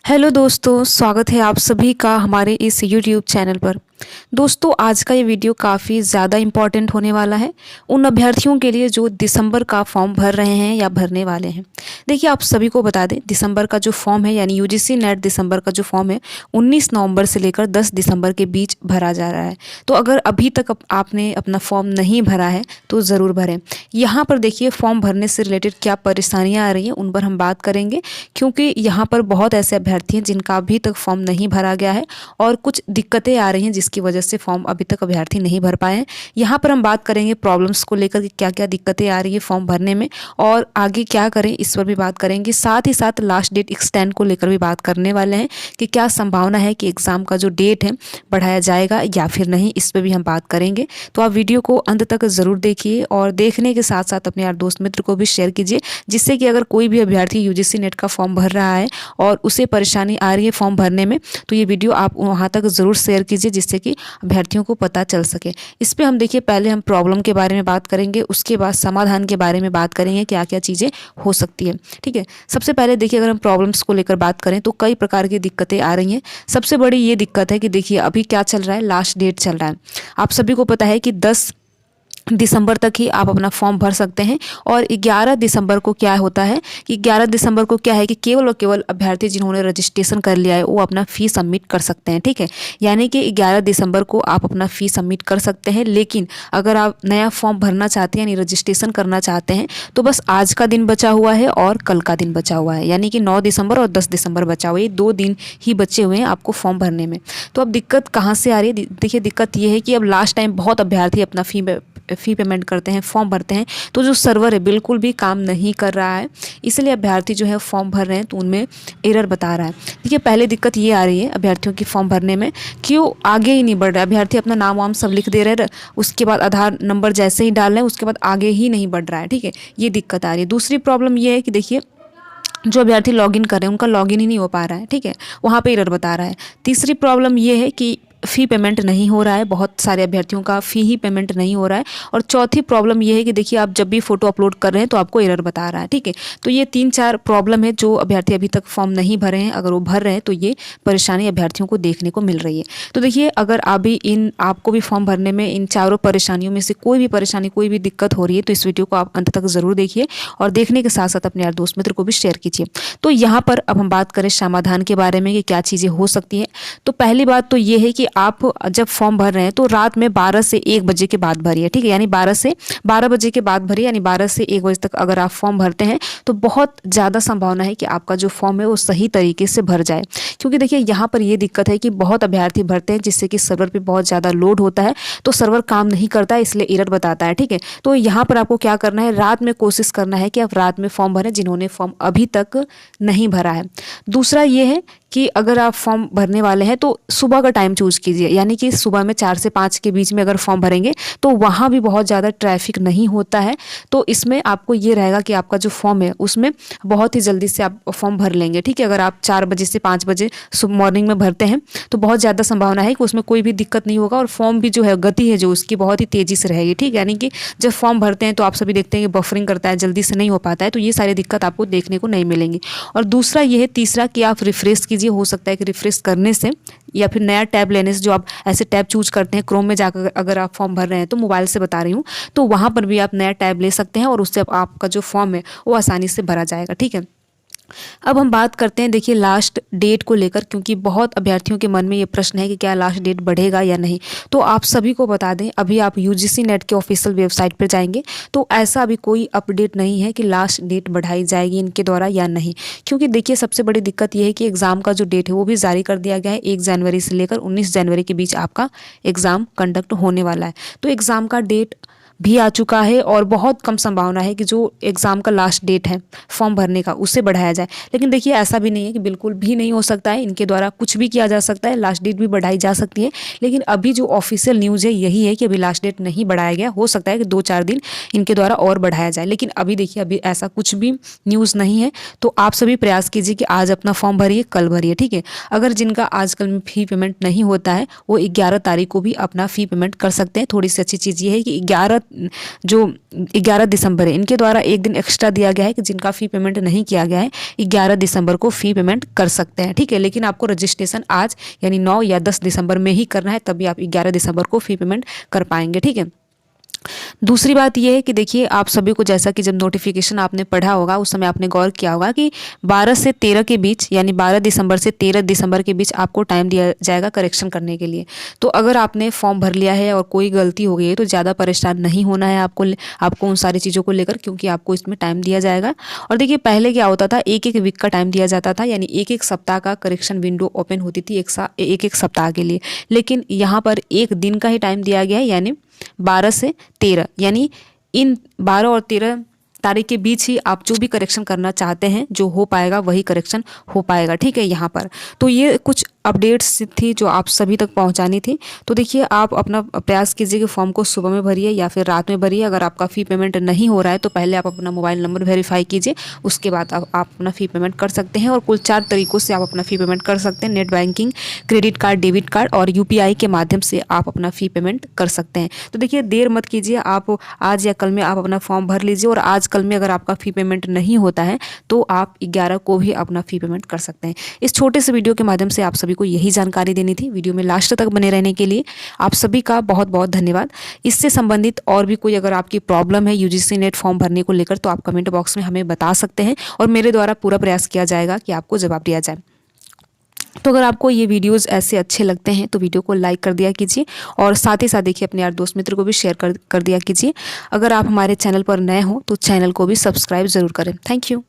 Hello दोस्तों, स्वागत है आप सभी का हमारे इस यूट्यूब चैनल पर। दोस्तों, आज का ये वीडियो काफ़ी ज़्यादा इम्पॉर्टेंट होने वाला है उन अभ्यर्थियों के लिए जो दिसंबर का फॉर्म भर रहे हैं या भरने वाले हैं। देखिए, आप सभी को बता दें, दिसंबर का जो फॉर्म है यानी यूजीसी नेट दिसंबर का जो फॉर्म है 19 नवंबर से लेकर 10 दिसंबर के बीच भरा जा रहा है। तो अगर अभी तक आपने अपना फॉर्म नहीं भरा है तो ज़रूर भरें। यहाँ पर देखिए, फॉर्म भरने से रिलेटेड क्या परेशानियाँ आ रही हैं उन पर हम बात करेंगे, क्योंकि यहाँ पर बहुत ऐसे अभ्यर्थी हैं जिनका अभी तक फॉर्म नहीं भरा गया है और कुछ दिक्कतें आ रही हैं जिसकी वजह से फॉर्म अभी तक अभ्यर्थी नहीं भर पाए हैं। यहाँ पर हम बात करेंगे प्रॉब्लम्स को लेकर कि क्या क्या दिक्कतें आ रही है फॉर्म भरने में और आगे क्या करें, इस पर भी बात करेंगे। साथ ही साथ लास्ट डेट एक्सटेंड को लेकर भी बात करने वाले हैं कि क्या संभावना है कि एग्ज़ाम का जो डेट है बढ़ाया जाएगा या फिर नहीं, इस पर भी हम बात करेंगे। तो आप वीडियो को अंत तक ज़रूर देखिए और देखने के साथ साथ अपने यार दोस्त मित्र को भी शेयर कीजिए, जिससे कि अगर कोई भी अभ्यर्थी यूजीसी नेट का फॉर्म भर रहा है और उसे परेशानी आ रही है फॉर्म भरने में, तो ये वीडियो आप वहाँ तक ज़रूर शेयर कीजिए जिससे कि अभ्यर्थियों को पता चल सके। इस पे हम देखिए, पहले हम प्रॉब्लम के बारे में बात करेंगे, उसके बाद समाधान के बारे में बात करेंगे, क्या क्या चीज़ें हो सकती है। ठीक है, सबसे पहले देखिए, अगर हम प्रॉब्लम्स को लेकर बात करें तो कई प्रकार की दिक्कतें आ रही हैं। सबसे बड़ी ये दिक्कत है कि देखिए, अभी क्या चल रहा है, लास्ट डेट चल रहा है। आप सभी को पता है कि 10 दिसंबर तक ही आप अपना फॉर्म भर सकते हैं और 11 दिसंबर को क्या होता है कि 11 दिसंबर को क्या है कि केवल और केवल अभ्यर्थी जिन्होंने रजिस्ट्रेशन कर लिया है वो अपना फ़ी सबमिट कर सकते हैं। ठीक है, यानी कि 11 दिसंबर को आप अपना फ़ी सबमिट कर सकते हैं, लेकिन अगर आप नया फॉर्म भरना चाहते हैं यानी रजिस्ट्रेशन करना चाहते हैं तो बस आज का दिन बचा हुआ है और कल का दिन बचा हुआ है, यानी कि 9 दिसंबर और 10 दिसंबर बचा हुआ है। ये 2 दिन ही बचे हुए हैं आपको फॉर्म भरने में। तो अब दिक्कत कहाँ से आ रही है? देखिए, दिक्कत ये है कि अब लास्ट टाइम बहुत अभ्यर्थी अपना फ़ी पेमेंट करते हैं, फॉर्म भरते हैं, तो जो सर्वर है बिल्कुल भी काम नहीं कर रहा है, इसलिए अभ्यर्थी जो है फॉर्म भर रहे हैं तो उनमें एरर बता रहा है। देखिए, पहले दिक्कत ये आ रही है अभ्यर्थियों की फॉर्म भरने में, क्यों आगे ही नहीं बढ़ रहा है। अभ्यर्थी अपना नाम वाम सब लिख दे रहे हैं, उसके बाद आधार नंबर जैसे ही डाल रहे हैं उसके बाद आगे ही नहीं बढ़ रहा है। ठीक है, ये दिक्कत आ रही है। दूसरी प्रॉब्लम ये है कि देखिए, जो अभ्यर्थी लॉगिन कर रहे हैं उनका लॉगिन ही नहीं हो पा रहा है। ठीक है, वहाँ पे एरर बता रहा है। तीसरी प्रॉब्लम ये है कि फ़ी पेमेंट नहीं हो रहा है, बहुत सारे अभ्यर्थियों का फ़ी ही पेमेंट नहीं हो रहा है। और चौथी प्रॉब्लम ये है कि देखिए, आप जब भी फ़ोटो अपलोड कर रहे हैं तो आपको एरर बता रहा है। ठीक है, तो ये 3-4 प्रॉब्लम है जो अभ्यर्थी अभी तक फॉर्म नहीं भरे हैं, अगर वो भर रहे हैं तो ये परेशानी अभ्यर्थियों को देखने को मिल रही है। तो देखिए, अगर अभी आपको भी फॉर्म भरने में इन चारों परेशानियों में से कोई भी परेशानी, कोई भी दिक्कत हो रही है तो इस वीडियो को आप अंत तक ज़रूर देखिए और देखने के साथ साथ अपने यार दोस्त मित्र को भी शेयर कीजिए। तो यहाँ पर अब हम बात करें समाधान के बारे में कि क्या चीज़ें हो सकती हैं। तो पहली बात तो ये है कि आप जब फॉर्म भर रहे हैं तो रात में 12 से 1 बजे के बाद भरिए। ठीक है, यानी 12 बजे के बाद भरिए, यानी 12 से 1 बजे तक अगर आप फॉर्म भरते हैं तो बहुत ज़्यादा संभावना है कि आपका जो फॉर्म है वो सही तरीके से भर जाए। क्योंकि देखिए, यहाँ पर ये दिक्कत है कि बहुत अभ्यर्थी भरते हैं जिससे कि सर्वर पर बहुत ज़्यादा लोड होता है, तो सर्वर काम नहीं करता है, इसलिए एरर बताता है। ठीक है, तो यहाँ पर आपको क्या करना है, रात में कोशिश करना है कि आप रात में फॉर्म भरें जिन्होंने फॉर्म अभी तक नहीं भरा है। दूसरा ये है कि अगर आप फॉर्म भरने वाले हैं तो सुबह का टाइम चूज़ कीजिए, यानी कि सुबह में 4 से 5 के बीच में अगर फॉर्म भरेंगे तो वहाँ भी बहुत ज़्यादा ट्रैफिक नहीं होता है। तो इसमें आपको ये रहेगा कि आपका जो फॉर्म है उसमें बहुत ही जल्दी से आप फॉर्म भर लेंगे। ठीक है, अगर आप 4 बजे से 5 बजे सुबह मॉर्निंग में भरते हैं तो बहुत ज़्यादा संभावना है कि उसमें कोई भी दिक्कत नहीं होगा और फॉर्म भी जो है गति है जो उसकी बहुत ही तेज़ी से रहेगी। ठीक है, यानी कि जब फॉर्म भरते हैं तो आप सभी देखते हैं कि बफरिंग करता है, जल्दी से नहीं हो पाता है, तो ये सारी दिक्कत आपको देखने को नहीं मिलेंगी। और दूसरा ये है, तीसरा, कि आप रिफ्रेश कीजिए। हो सकता है कि रिफ्रेश करने से या फिर नया टैब लेने से, जो आप ऐसे टैब चूज करते हैं क्रोम में जाकर अगर आप फॉर्म भर रहे हैं, तो मोबाइल से बता रही हूँ, तो वहाँ पर भी आप नया टैब ले सकते हैं और उससे आपका जो फॉर्म है वो आसानी से भरा जाएगा। ठीक है, अब हम बात करते हैं देखिए लास्ट डेट को लेकर, क्योंकि बहुत अभ्यर्थियों के मन में ये प्रश्न है कि क्या लास्ट डेट बढ़ेगा या नहीं। तो आप सभी को बता दें, अभी आप यूजीसी नेट के ऑफिशियल वेबसाइट पर जाएंगे तो ऐसा अभी कोई अपडेट नहीं है कि लास्ट डेट बढ़ाई जाएगी इनके द्वारा या नहीं। क्योंकि देखिए, सबसे बड़ी दिक्कत ये है कि एग्ज़ाम का जो डेट है वो भी जारी कर दिया गया है। 1 जनवरी से लेकर 19 जनवरी के बीच आपका एग्ज़ाम कंडक्ट होने वाला है। तो एग्ज़ाम का डेट भी आ चुका है और बहुत कम संभावना है कि जो एग्ज़ाम का लास्ट डेट है फॉर्म भरने का उसे बढ़ाया जाए। लेकिन देखिए, ऐसा भी नहीं है कि बिल्कुल भी नहीं हो सकता है, इनके द्वारा कुछ भी किया जा सकता है, लास्ट डेट भी बढ़ाई जा सकती है। लेकिन अभी जो ऑफिशियल न्यूज़ है यही है कि अभी लास्ट डेट नहीं बढ़ाया गया। हो सकता है कि 2-4 दिन इनके द्वारा और बढ़ाया जाए, लेकिन अभी देखिए, अभी ऐसा कुछ भी न्यूज़ नहीं है। तो आप सभी प्रयास कीजिए कि आज अपना फॉर्म भरिए, कल भरिए। ठीक है, अगर जिनका आजकल में फ़ी पेमेंट नहीं होता है वो 11 तारीख को भी अपना फ़ी पेमेंट कर सकते हैं। थोड़ी सी अच्छी चीज़ ये है कि 11 जो 11 दिसंबर है इनके द्वारा एक दिन एक्स्ट्रा दिया गया है कि जिनका फ़ी पेमेंट नहीं किया गया है 11 दिसंबर को फ़ी पेमेंट कर सकते हैं, ठीक है। लेकिन आपको रजिस्ट्रेशन आज यानी 9 या 10 दिसंबर में ही करना है, तभी आप 11 दिसंबर को फ़ी पेमेंट कर पाएंगे, ठीक है। दूसरी बात यह है कि देखिए आप सभी को, जैसा कि जब नोटिफिकेशन आपने पढ़ा होगा उस समय आपने गौर किया होगा कि 12 से 13 के बीच यानी 12 दिसंबर से 13 दिसंबर के बीच आपको टाइम दिया जाएगा करेक्शन करने के लिए। तो अगर आपने फॉर्म भर लिया है और कोई गलती हो गई है तो ज़्यादा परेशान नहीं होना है आपको उन सारी चीज़ों को लेकर, क्योंकि आपको इसमें टाइम दिया जाएगा। और देखिए पहले क्या होता था, एक एक वीक का टाइम दिया जाता था, यानी एक एक सप्ताह का करेक्शन विंडो ओपन होती थी एक एक सप्ताह के लिए। लेकिन यहाँ पर एक दिन का ही टाइम दिया गया है, यानी 12 से 13, यानी इन 12 और 13 तारीख के बीच ही आप जो भी करेक्शन करना चाहते हैं जो हो पाएगा वही करेक्शन हो पाएगा, ठीक है। यहाँ पर तो ये कुछ अपडेट्स थी जो आप सभी तक पहुंचानी थी। तो देखिए आप अपना प्रयास कीजिए कि फॉर्म को सुबह में भरिए या फिर रात में भरिए। अगर आपका फ़ी पेमेंट नहीं हो रहा है तो पहले आप अपना मोबाइल नंबर वेरीफाई कीजिए, उसके बाद आप अपना फ़ी पेमेंट कर सकते हैं। और कुल 4 तरीक़ों से आप अपना फ़ी पेमेंट कर सकते हैं, net banking, credit card, debit card और UPI के माध्यम से आप अपना फ़ी पेमेंट कर सकते हैं। तो देखिए देर मत कीजिए, आप आज या कल में आप अपना फॉर्म भर लीजिए। और आज कल में अगर आपका फ़ी पेमेंट नहीं होता है तो आप 11 को भी अपना फ़ी पेमेंट कर सकते हैं। इस छोटे से वीडियो के माध्यम से आप सभी को यही जानकारी देनी थी। वीडियो में लास्ट तक बने रहने के लिए आप सभी का बहुत बहुत धन्यवाद। इससे संबंधित और भी कोई अगर आपकी प्रॉब्लम है UGC नेट फॉर्म भरने को लेकर तो आप कमेंट बॉक्स में हमें बता सकते हैं और मेरे द्वारा पूरा प्रयास किया जाएगा कि आपको जवाब दिया जाए। तो अगर आपको ये वीडियोस ऐसे अच्छे लगते हैं तो वीडियो को लाइक कर दिया कीजिए और साथ ही साथ देखिए अपने यार दोस्त मित्र को भी शेयर कर दिया कीजिए। अगर आप हमारे चैनल पर नए हो तो चैनल को भी सब्सक्राइब ज़रूर करें। Thank you.